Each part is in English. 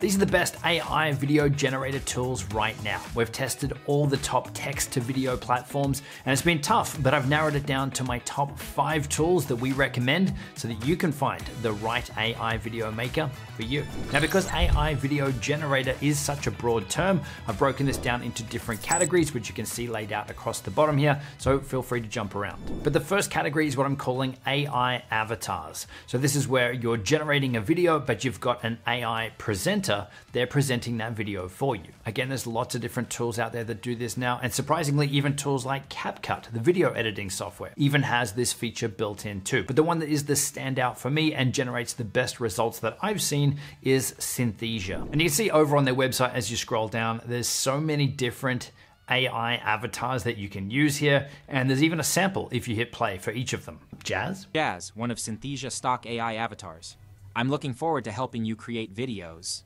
These are the best AI video generator tools right now. We've tested all the top text to video platforms and it's been tough, but I've narrowed it down to my top 5 tools that we recommend so that you can find the right AI video maker for you. Now, because AI video generator is such a broad term, I've broken this down into different categories, which you can see laid out across the bottom here, so feel free to jump around. But the first category is what I'm calling AI avatars. So this is where you're generating a video, but you've got an AI presenter. They're presenting that video for you. Again, there's lots of different tools out there that do this now, and surprisingly, even tools like CapCut, the video editing software, even has this feature built in too. But the one that is the standout for me and generates the best results that I've seen is Synthesia. And you can see over on their website as you scroll down, there's so many different AI avatars that you can use here, and there's even a sample if you hit play for each of them. Jazz? Jazz, one of Synthesia stock AI avatars. I'm looking forward to helping you create videos.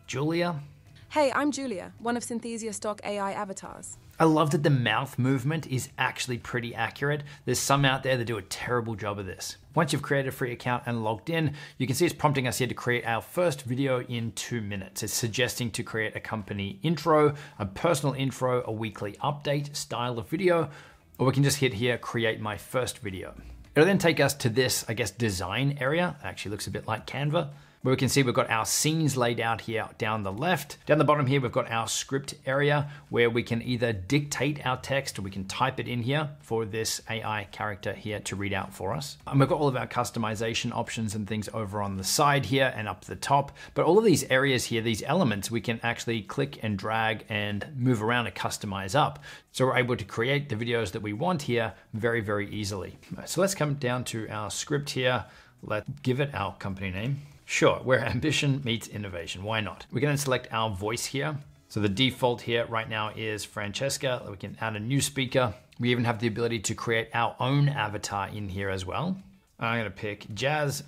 Julia? Hey, I'm Julia, one of Synthesia stock AI avatars. I love that the mouth movement is actually pretty accurate. There's some out there that do a terrible job of this. Once you've created a free account and logged in, you can see it's prompting us here to create our first video in 2 minutes. It's suggesting to create a company intro, a personal intro, a weekly update style of video, or we can just hit here, create my first video. It'll then take us to this, I guess, design area. It actually looks a bit like Canva, where we can see we've got our scenes laid out here down the left. Down the bottom here, we've got our script area where we can either dictate our text or we can type it in here for this AI character here to read out for us. And we've got all of our customization options and things over on the side here and up the top. But all of these areas here, these elements, we can actually click and drag and move around and customize up. So we're able to create the videos that we want here very, very easily. So let's come down to our script here. Let's give it our company name. Sure, where ambition meets innovation, why not? We can then select our voice here. So the default here right now is Francesca. We can add a new speaker. We even have the ability to create our own avatar in here as well. I'm gonna pick Jazz.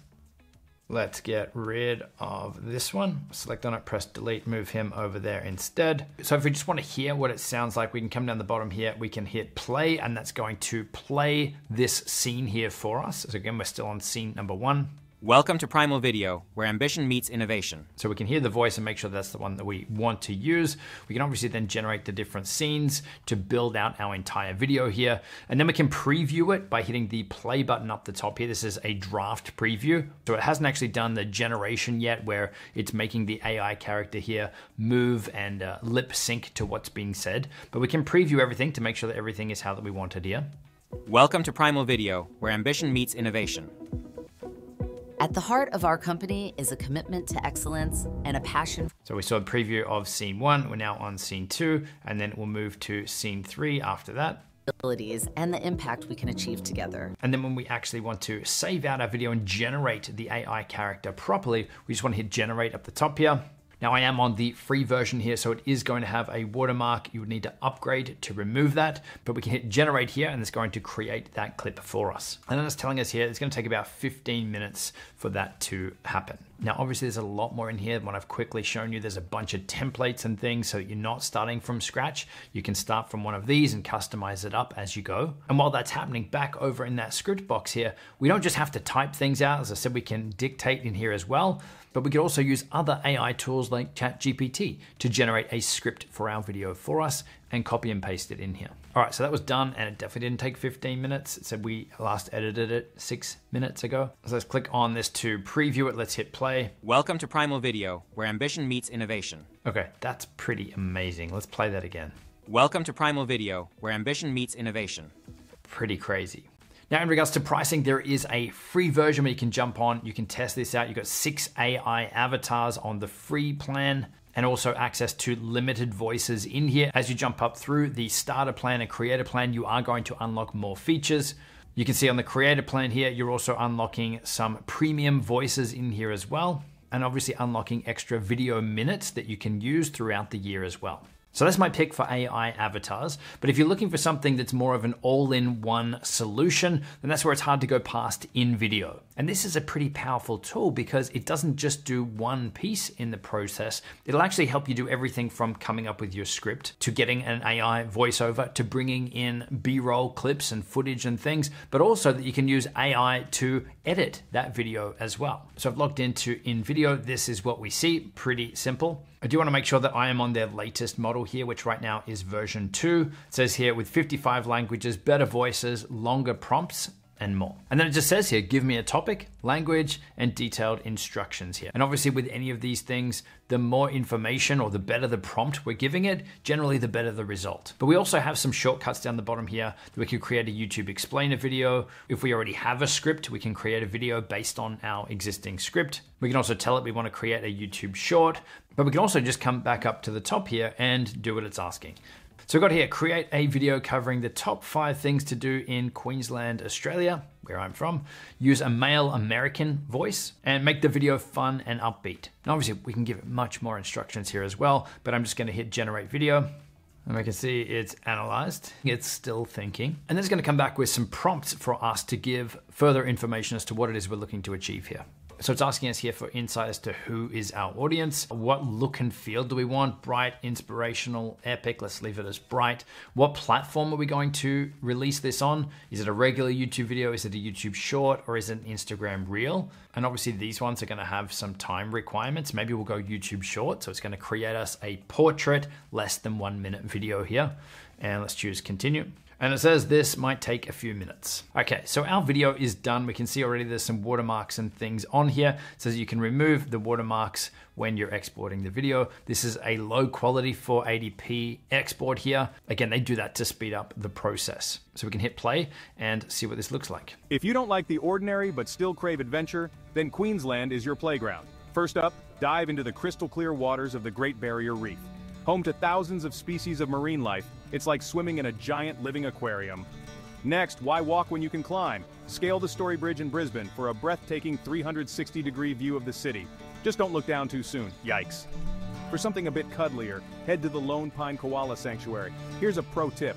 Let's get rid of this one. Select on it, press delete, move him over there instead. So if we just wanna hear what it sounds like, we can come down the bottom here, we can hit play, and that's going to play this scene here for us. So again, we're still on scene number 1. Welcome to Primal Video, where ambition meets innovation. So we can hear the voice and make sure that's the one that we want to use. We can obviously then generate the different scenes to build out our entire video here. And then we can preview it by hitting the play button up the top here. This is a draft preview. So it hasn't actually done the generation yet where it's making the AI character here move and lip sync to what's being said. But we can preview everything to make sure that everything is how that we want it here. Welcome to Primal Video, where ambition meets innovation. At the heart of our company is a commitment to excellence and a passion. So we saw a preview of scene 1, we're now on scene 2, and then we'll move to scene 3 after that. Abilities and the impact we can achieve together. And then when we actually want to save out our video and generate the AI character properly, we just want to hit generate up the top here. Now I am on the free version here, so it is going to have a watermark. You would need to upgrade to remove that, but we can hit generate here and it's going to create that clip for us. And then it's telling us here, it's going to take about 15 minutes for that to happen. Now, obviously there's a lot more in here than what I've quickly shown you. There's a bunch of templates and things, so you're not starting from scratch. You can start from one of these and customize it up as you go. And while that's happening, back over in that script box here, we don't just have to type things out. As I said, we can dictate in here as well, but we could also use other AI tools like ChatGPT to generate a script for our video for us and copy and paste it in here. All right, so that was done and it definitely didn't take 15 minutes. It said we last edited it 6 minutes ago. So let's click on this to preview it. Let's hit play. Welcome to Primal Video, where ambition meets innovation. Okay, that's pretty amazing. Let's play that again. Welcome to Primal Video, where ambition meets innovation. Pretty crazy. Now, in regards to pricing, there is a free version where you can jump on, you can test this out. You've got 6 AI avatars on the free plan and also access to limited voices in here. As you jump up through the starter plan and creator plan, you are going to unlock more features. You can see on the creator plan here, you're also unlocking some premium voices in here as well, and obviously unlocking extra video minutes that you can use throughout the year as well. So that's my pick for AI avatars. But if you're looking for something that's more of an all-in-one solution, then that's where it's hard to go past invideo. And this is a pretty powerful tool because it doesn't just do one piece in the process. It'll actually help you do everything from coming up with your script to getting an AI voiceover to bringing in B-roll clips and footage and things, but also that you can use AI to edit that video as well. So I've logged into InVideo. This is what we see, pretty simple. I do want to make sure that I am on their latest model here, which right now is version 2. It says here with 55 languages, better voices, longer prompts, and more. And then it just says here, give me a topic, language, and detailed instructions here. And obviously with any of these things, the more information or the better the prompt we're giving it, generally the better the result. But we also have some shortcuts down the bottom here that we can create a YouTube explainer video. If we already have a script, we can create a video based on our existing script. We can also tell it we want to create a YouTube short, but we can also just come back up to the top here and do what it's asking. So we've got here, create a video covering the top 5 things to do in Queensland, Australia, where I'm from. Use a male American voice and make the video fun and upbeat. Now obviously we can give it much more instructions here as well, but I'm just gonna hit generate video. And we can see it's analyzed, it's still thinking. And then it's gonna come back with some prompts for us to give further information as to what it is we're looking to achieve here. So it's asking us here for insight as to who is our audience. What look and feel do we want? Bright, inspirational, epic. Let's leave it as bright. What platform are we going to release this on? Is it a regular YouTube video? Is it a YouTube short? Or is it an Instagram reel? And obviously these ones are gonna have some time requirements. Maybe we'll go YouTube short. So it's gonna create us a portrait, less than 1 minute video here. And let's choose continue. And it says this might take a few minutes. Okay, so our video is done. We can see already there's some watermarks and things on here. It says you can remove the watermarks when you're exporting the video. This is a low quality 480p export here. Again, they do that to speed up the process. So we can hit play and see what this looks like. If you don't like the ordinary but still crave adventure, then Queensland is your playground. First up, dive into the crystal clear waters of the Great Barrier Reef. Home to thousands of species of marine life, it's like swimming in a giant living aquarium. Next, why walk when you can climb? Scale the Story Bridge in Brisbane for a breathtaking 360-degree view of the city. Just don't look down too soon, yikes. For something a bit cuddlier, head to the Lone Pine Koala Sanctuary. Here's a pro tip.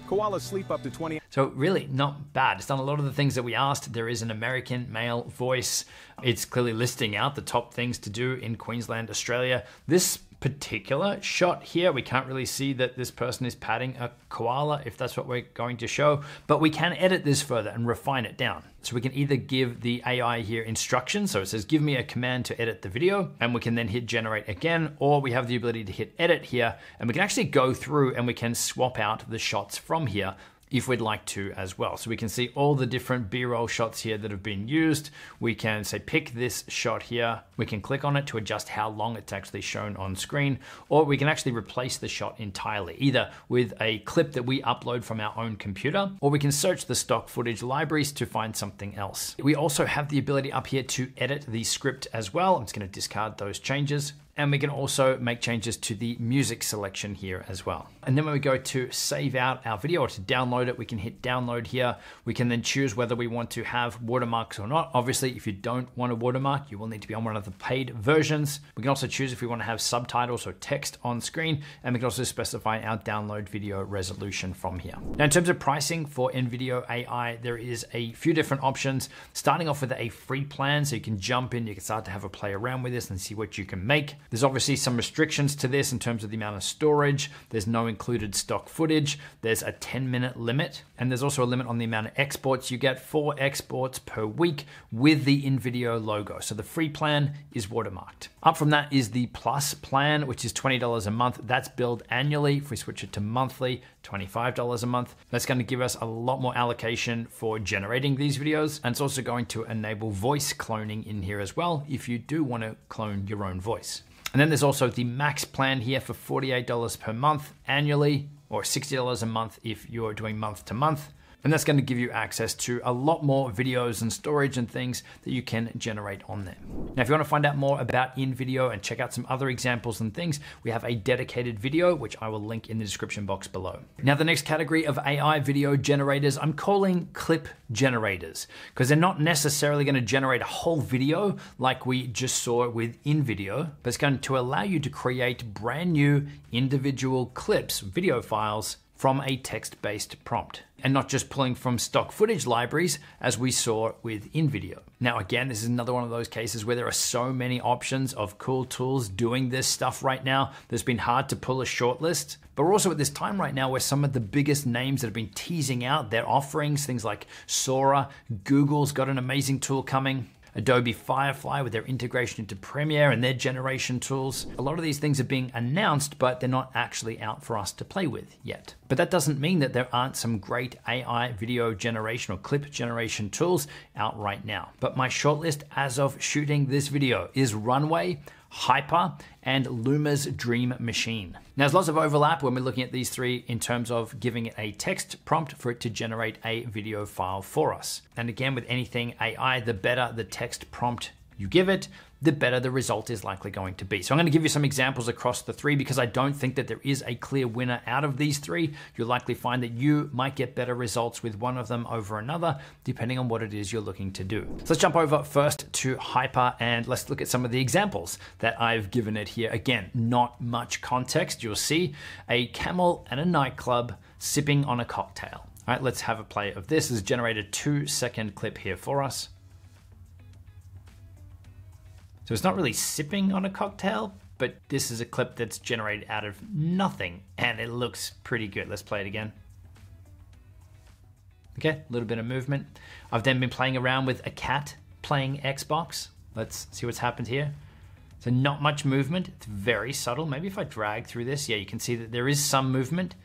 Koalas sleep up to 20. So really not bad. It's done a lot of the things that we asked. There is an American male voice. It's clearly listing out the top things to do in Queensland, Australia. This particular shot here, we can't really see that this person is patting a koala, if that's what we're going to show, but we can edit this further and refine it down. So we can either give the AI here instructions, so it says give me a command to edit the video, and we can then hit generate again, or we have the ability to hit edit here, and we can actually go through and we can swap out the shots from here if we'd like to as well. So we can see all the different B-roll shots here that have been used. We can say pick this shot here. We can click on it to adjust how long it's actually shown on screen, or we can actually replace the shot entirely, either with a clip that we upload from our own computer, or we can search the stock footage libraries to find something else. We also have the ability up here to edit the script as well. I'm just going to discard those changes. And we can also make changes to the music selection here as well. And then when we go to save out our video or to download it, we can hit download here. We can then choose whether we want to have watermarks or not. Obviously, if you don't want a watermark, you will need to be on one of the paid versions. We can also choose if we want to have subtitles or text on screen, and we can also specify our download video resolution from here. Now, in terms of pricing for InVideo AI, there is a few different options, starting off with a free plan. So you can jump in, you can start to have a play around with this and see what you can make. There's obviously some restrictions to this in terms of the amount of storage. There's no included stock footage. There's a 10-minute limit. And there's also a limit on the amount of exports. You get 4 exports per week with the InVideo logo. So the free plan is watermarked. Up from that is the Plus plan, which is $20 a month. That's billed annually. If we switch it to monthly, $25 a month. That's going to give us a lot more allocation for generating these videos. And it's also going to enable voice cloning in here as well, if you do want to clone your own voice. And then there's also the max plan here for $48 per month annually, or $60 a month if you're doing month to month. And that's going to give you access to a lot more videos and storage and things that you can generate on there. Now, if you want to find out more about InVideo and check out some other examples and things, we have a dedicated video, which I will link in the description box below. Now, the next category of AI video generators, I'm calling clip generators, because they're not necessarily going to generate a whole video like we just saw with InVideo, but it's going to allow you to create brand new individual clips, video files, from a text-based prompt, and not just pulling from stock footage libraries as we saw with invideo. Now again, this is another one of those cases where there are so many options of cool tools doing this stuff right now that's been hard to pull a short list. But we're also at this time right now where some of the biggest names that have been teasing out their offerings, things like Sora, Google's got an amazing tool coming, Adobe Firefly with their integration into Premiere and their generation tools. A lot of these things are being announced, but they're not actually out for us to play with yet. But that doesn't mean that there aren't some great AI video generation or clip generation tools out right now. But my shortlist as of shooting this video is Runway, Haiper, and Luma's Dream Machine. Now there's lots of overlap when we're looking at these three in terms of giving it a text prompt for it to generate a video file for us. And again, with anything AI, the better the text prompt you give it, the better the result is likely going to be. So I'm going to give you some examples across the three because I don't think that there is a clear winner out of these three. You'll likely find that you might get better results with one of them over another, depending on what it is you're looking to do. So let's jump over first to Haiper and let's look at some of the examples that I've given it here. Again, not much context. You'll see a camel at a nightclub sipping on a cocktail. All right, let's have a play of this. This has generated a 2-second clip here for us. So it's not really sipping on a cocktail, but this is a clip that's generated out of nothing and it looks pretty good. Let's play it again. Okay, a little bit of movement. I've then been playing around with a cat playing Xbox. Let's see what's happened here. So not much movement, it's very subtle. Maybe if I drag through this, yeah, you can see that there is some movement.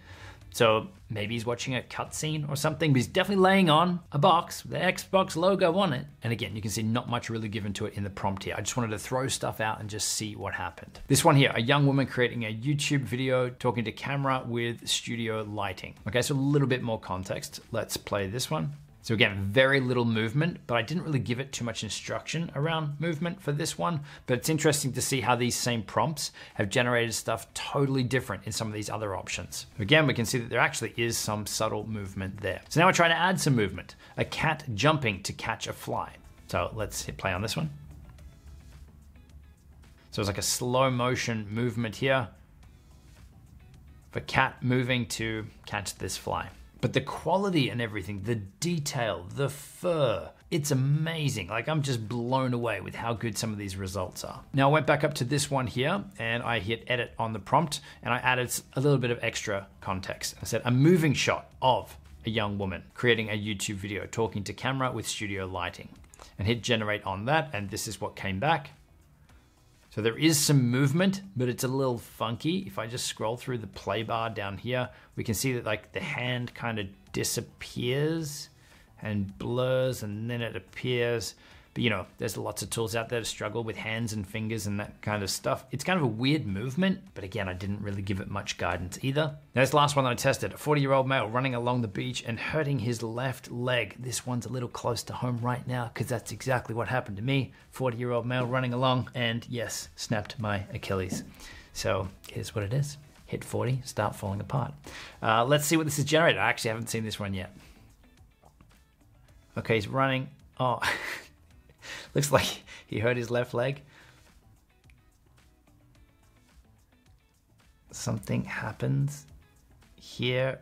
So maybe he's watching a cutscene or something, but he's definitely laying on a box with the Xbox logo on it. And again, you can see not much really given to it in the prompt here. I just wanted to throw stuff out and just see what happened. This one here, a young woman creating a YouTube video talking to camera with studio lighting. Okay, so a little bit more context. Let's play this one. So again, very little movement, but I didn't really give it too much instruction around movement for this one. But it's interesting to see how these same prompts have generated stuff totally different in some of these other options. Again, we can see that there actually is some subtle movement there. So now we're trying to add some movement. A cat jumping to catch a fly. So let's hit play on this one. So it's like a slow motion movement here. Of a cat moving to catch this fly. But the quality and everything, the detail, the fur, it's amazing. Like I'm just blown away with how good some of these results are. Now I went back up to this one here and I hit edit on the prompt and I added a little bit of extra context. I said a moving shot of a young woman creating a YouTube video talking to camera with studio lighting and hit generate on that. And this is what came back. So there is some movement, but it's a little funky. If I just scroll through the play bar down here, we can see that like the hand kind of disappears and blurs and then it appears. But you know, there's lots of tools out there to struggle with hands and fingers and that kind of stuff. It's kind of a weird movement, but again, I didn't really give it much guidance either. Now this last one that I tested, a 40-year-old male running along the beach and hurting his left leg. This one's a little close to home right now because that's exactly what happened to me. 40-year-old male running along and yes, snapped my Achilles. So here's what it is. Hit 40, start falling apart. Let's see what this is generated. I actually haven't seen this one yet. Okay, he's running. Oh, looks like he hurt his left leg. Something happens here,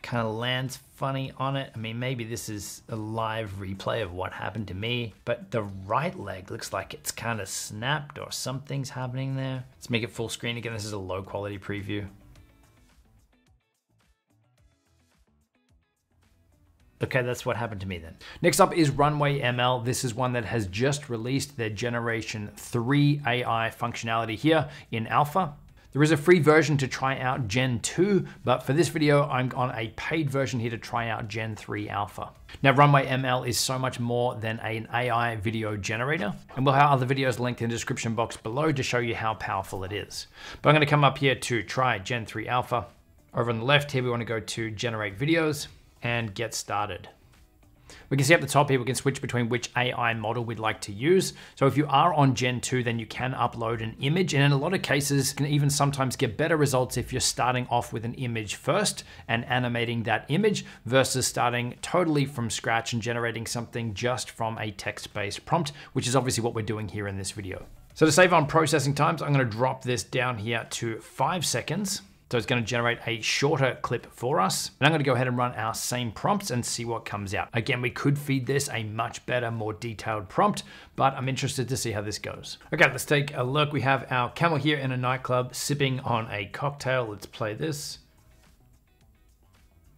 kind of lands funny on it. I mean, maybe this is a live replay of what happened to me, but the right leg looks like it's kind of snapped or something's happening there. Let's make it full screen again. This is a low quality preview. Okay, that's what happened to me then. Next up is Runway ML. This is one that has just released their Generation 3 AI functionality here in alpha. There is a free version to try out Gen 2, but for this video, I'm on a paid version here to try out Gen 3 alpha. Now, Runway ML is so much more than an AI video generator, and we'll have other videos linked in the description box below to show you how powerful it is. But I'm gonna come up here to try Gen 3 alpha. Over on the left here, we wanna go to Generate Videos and Get Started. We can see at the top here, we can switch between which AI model we'd like to use. So if you are on Gen 2, then you can upload an image. And in a lot of cases, you can even sometimes get better results if you're starting off with an image first and animating that image versus starting totally from scratch and generating something just from a text-based prompt, which is obviously what we're doing here in this video. So to save on processing times, I'm gonna drop this down here to 5 seconds So it's going to generate a shorter clip for us. And I'm going to go ahead and run our same prompts and see what comes out. Again, we could feed this a much better, more detailed prompt, but I'm interested to see how this goes. Okay, let's take a look. We have our camel here in a nightclub sipping on a cocktail. Let's play this.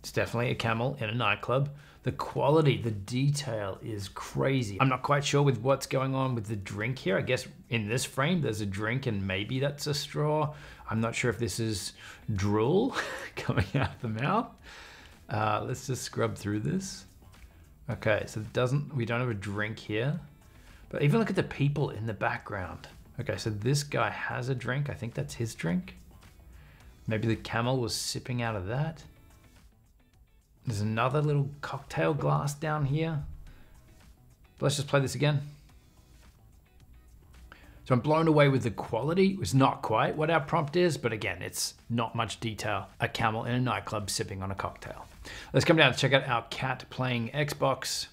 It's definitely a camel in a nightclub. The quality, the detail is crazy. I'm not quite sure with what's going on with the drink here. I guess in this frame, there's a drink and maybe that's a straw. I'm not sure if this is drool coming out the mouth. Let's just scrub through this. Okay, so we don't have a drink here, but even look at the people in the background. Okay, so this guy has a drink. I think that's his drink. Maybe the camel was sipping out of that. There's another little cocktail glass down here. Let's just play this again. So I'm blown away with the quality. It was not quite what our prompt is, but again, it's not much detail. A camel in a nightclub sipping on a cocktail. Let's come down and check out our cat playing Xbox.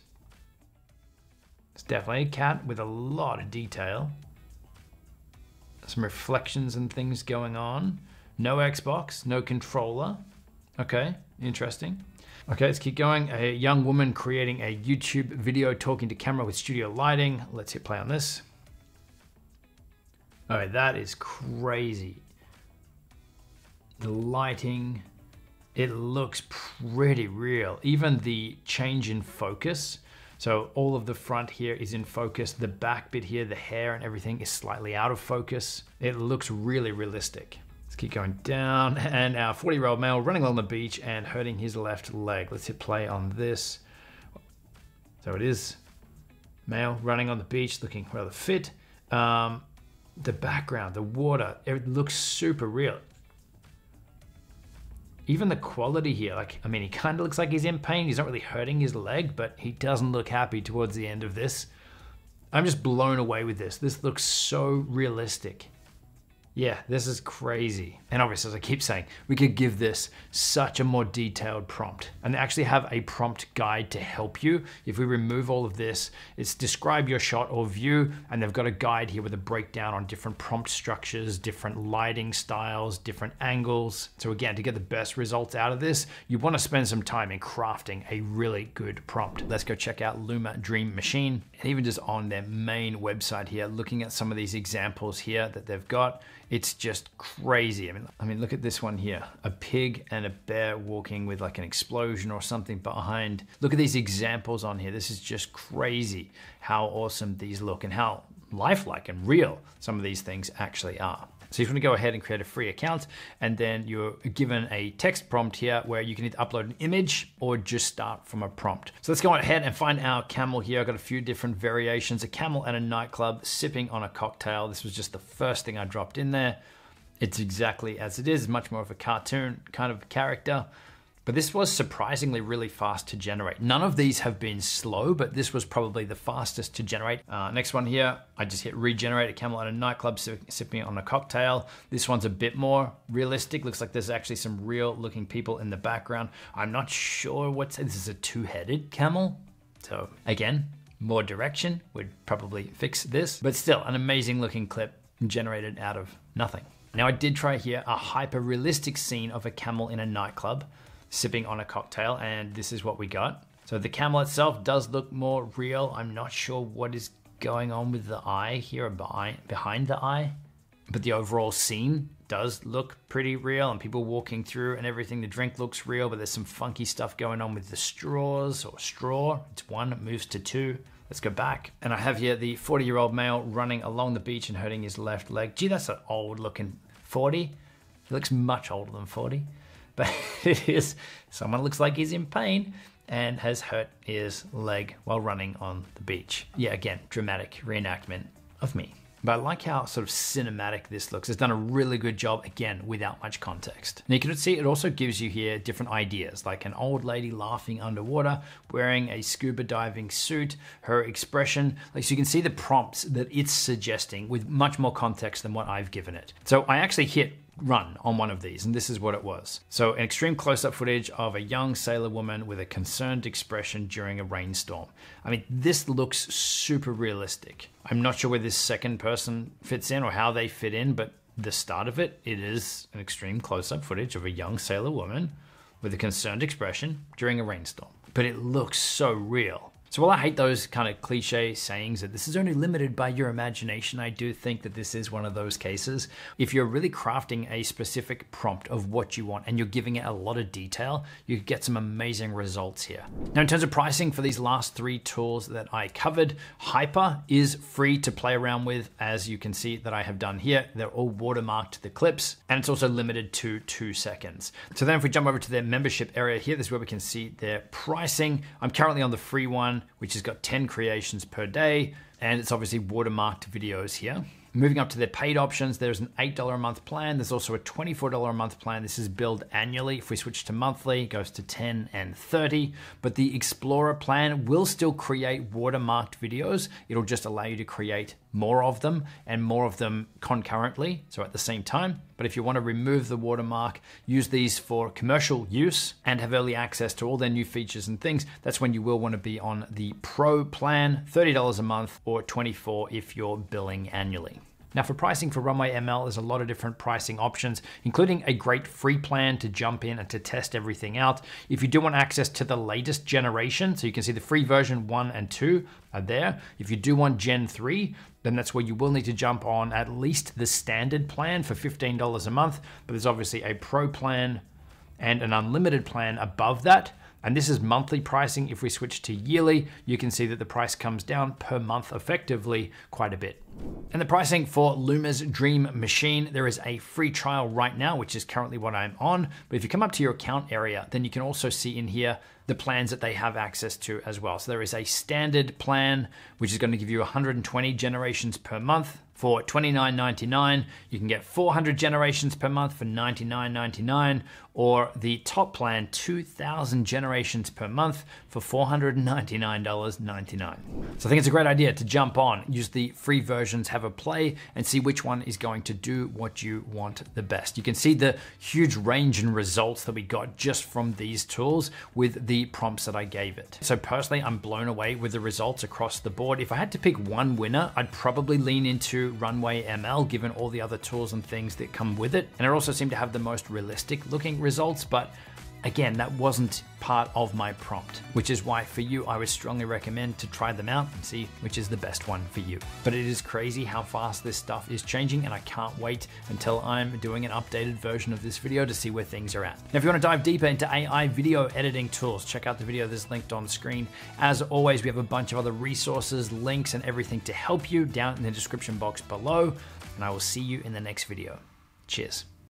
It's definitely a cat with a lot of detail. Some reflections and things going on. No Xbox, no controller. Okay, interesting. Okay, let's keep going. A young woman creating a YouTube video talking to camera with studio lighting. Let's hit play on this. All right, that is crazy. The lighting, it looks pretty real. Even the change in focus. So all of the front here is in focus. The back bit here, the hair and everything is slightly out of focus. It looks really realistic. Let's keep going down, and our 40-year-old male running along the beach and hurting his left leg. Let's hit play on this. So it is male running on the beach, looking rather fit. The background, the water, it looks super real. Even the quality here, like, I mean, he kind of looks like he's in pain. He's not really hurting his leg, but he doesn't look happy towards the end of this. I'm just blown away with this. This looks so realistic. Yeah, this is crazy. And obviously, as I keep saying, we could give this such a more detailed prompt and actually have a prompt guide to help you. If we remove all of this, it's describe your shot or view, and they've got a guide here with a breakdown on different prompt structures, different lighting styles, different angles. So again, to get the best results out of this, you want to spend some time in crafting a really good prompt. Let's go check out Luma Dream Machine. And even just on their main website here, looking at some of these examples here that they've got, it's just crazy. I mean, look at this one here. A pig and a bear walking with like an explosion or something behind. Look at these examples on here. This is just crazy how awesome these look and how lifelike and real some of these things actually are. So you want to go ahead and create a free account, and then you're given a text prompt here where you can either upload an image or just start from a prompt. So let's go ahead and find our camel here. I've got a few different variations. A camel at a nightclub sipping on a cocktail. This was just the first thing I dropped in there. It's exactly as it is, much more of a cartoon kind of character. But this was surprisingly really fast to generate. None of these have been slow, but this was probably the fastest to generate. Next one here, I just hit regenerate, a camel at a nightclub sipping on a cocktail. This one's a bit more realistic. Looks like there's actually some real looking people in the background. I'm not sure this is a two-headed camel. So again, more direction would probably fix this, but still an amazing looking clip generated out of nothing. Now I did try here a hyper realistic scene of a camel in a nightclub sipping on a cocktail, and this is what we got. So the camel itself does look more real. I'm not sure what is going on with the eye here behind the eye, but the overall scene does look pretty real, and people walking through and everything. The drink looks real, but there's some funky stuff going on with the straws or straw. It's 1, it moves to 2. Let's go back. And I have here the 40-year-old male running along the beach and hurting his left leg. Gee, that's an old looking 40. He looks much older than 40. But it is someone looks like he's in pain and has hurt his leg while running on the beach. Yeah, again, dramatic reenactment of me. But I like how sort of cinematic this looks. It's done a really good job, again, without much context. And you can see it also gives you here different ideas, like an old lady laughing underwater, wearing a scuba diving suit, her expression. Like, so you can see the prompts that it's suggesting with much more context than what I've given it. So I actually hit run on one of these, and this is what it was. So an extreme close-up footage of a young sailor woman with a concerned expression during a rainstorm. I mean, this looks super realistic. I'm not sure where this second person fits in or how they fit in, but the start of it, it is an extreme close-up footage of a young sailor woman with a concerned expression during a rainstorm. But it looks so real. So while I hate those kind of cliche sayings that this is only limited by your imagination, I do think that this is one of those cases. If you're really crafting a specific prompt of what you want and you're giving it a lot of detail, you could get some amazing results here. Now, in terms of pricing for these last 3 tools that I covered, Haiper is free to play around with, as you can see that I have done here. They're all watermarked, the clips, and it's also limited to 2 seconds. So then if we jump over to their membership area here, this is where we can see their pricing. I'm currently on the free one, which has got 10 creations per day, and it's obviously watermarked videos here. Moving up to their paid options, there's an $8 a month plan. There's also a $24 a month plan. This is billed annually. If we switch to monthly, it goes to 10 and 30. But the Explorer plan will still create watermarked videos. It'll just allow you to create more of them and more of them concurrently, so at the same time. But if you want to remove the watermark, use these for commercial use and have early access to all their new features and things, that's when you will want to be on the Pro plan, $30 a month or $24 if you're billing annually. Now for pricing for Runway ML, there's a lot of different pricing options, including a great free plan to jump in and to test everything out. If you do want access to the latest generation, so you can see the free version 1 and 2 are there. If you do want Gen 3, then that's where you will need to jump on at least the standard plan for $15 a month, but there's obviously a Pro plan and an unlimited plan above that. And this is monthly pricing. If we switch to yearly, you can see that the price comes down per month effectively quite a bit. And the pricing for Luma's Dream Machine, there is a free trial right now, which is currently what I'm on. But if you come up to your account area, then you can also see in here the plans that they have access to as well. So there is a standard plan, which is going to give you 120 generations per month. For $29.99, you can get 400 generations per month for $99.99, or the top plan, 2,000 generations per month for $499.99. So I think it's a great idea to jump on, use the free versions, have a play, and see which one is going to do what you want the best. You can see the huge range in results that we got just from these tools with the prompts that I gave it. So personally, I'm blown away with the results across the board. If I had to pick one winner, I'd probably lean into Runway ML, given all the other tools and things that come with it. And it also seemed to have the most realistic looking results, but again, that wasn't part of my prompt, which is why for you, I would strongly recommend to try them out and see which is the best one for you. But it is crazy how fast this stuff is changing, and I can't wait until I'm doing an updated version of this video to see where things are at. Now, if you want to dive deeper into AI video editing tools, check out the video that's linked on screen. As always, we have a bunch of other resources, links, and everything to help you down in the description box below, and I will see you in the next video. Cheers.